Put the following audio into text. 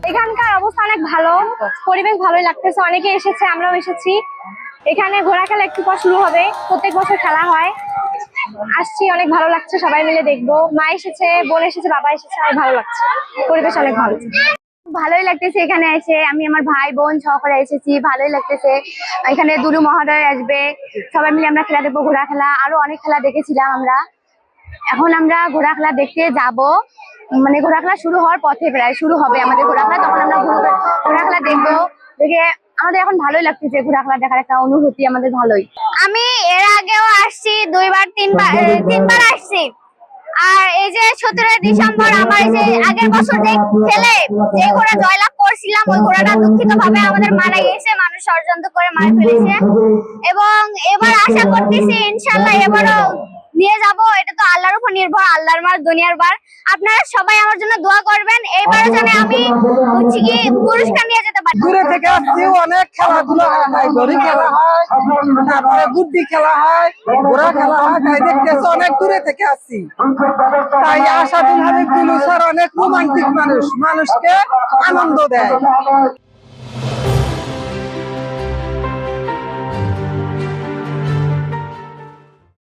এখানকার অবস্থা অনেক ভালো, পরিবেশ ভালোই লাগতেছে, অনেকে এসেছে, আমরাও এসেছি। এখানে ঘোড়া খেলা একটু পর শুরু হবে, প্রত্যেক বছর খেলা হয়। আসছি, অনেক ভালো লাগছে, সবাই মিলে দেখবো। মা এসেছে, বোন এসেছে, বাবা এসেছে, অনেক ভালো লাগছে, পরিবেশ অনেক ভালো। ভালোই লাগতেছে এখানে এসে, আমি আমার ভাই বোন সহকারে এসেছি, ভালোই লাগতেছে। এখানে দুলু মহোদয় আসবে, সবাই মিলে আমরা খেলা দেখবো, ঘোড়া খেলা, আরো অনেক খেলা দেখেছিলাম আমরা। এখন আমরা ঘোড়া খেলা দেখতে যাব, মানে ঘোড়া খেলা শুরু হওয়ার পথে, প্রায় শুরু হবে আমাদের ঘোড়া খেলা, তখন আমরা ঘোড়া খেলা দেখবো। দেখে আমাদের এখন ভালোই লাগতেছে, ঘোড়া খেলা দেখার একটা অনুভূতি আমাদের ভালোই। আমি এর আগেও আসছি, তিনবার আসছি। আর এই যে 17 ডিসেম্বর আমার এই যে আগের বছর যে ঘোড়া জয়লাভ করছিলাম, ওই ঘোড়াটা দুঃখিত ভাবে আমাদের মারা গেছে, মানুষ ষড়যন্ত্র করে মারা ফেলেছে। এবং এবার আশা করতেছি ইনশাআল্লাহ এবারও নিয়ে যাব। এটা তো আল্লাহর উপর নির্ভর, আল্লাহর মার দুনিয়ার বার। আপনারা সবাই আমার জন্য দোয়া করবেন, এইবার যেন আমি পুরস্কার নিয়ে যেতে পারি। দূরে থেকে আসছি, অনেক খেলাধুলা হয়, দড়ি খেলা হয়, তারপরে গুড্ডি খেলা হয়, ঘোড়া খেলা হয়, তাই দেখতেছি অনেক দূরে থেকে আসছি। তাই আসাদুল হাবিব দুলু স্যার অনেক রোমান্টিক মানুষ, মানুষকে আনন্দ দেয়।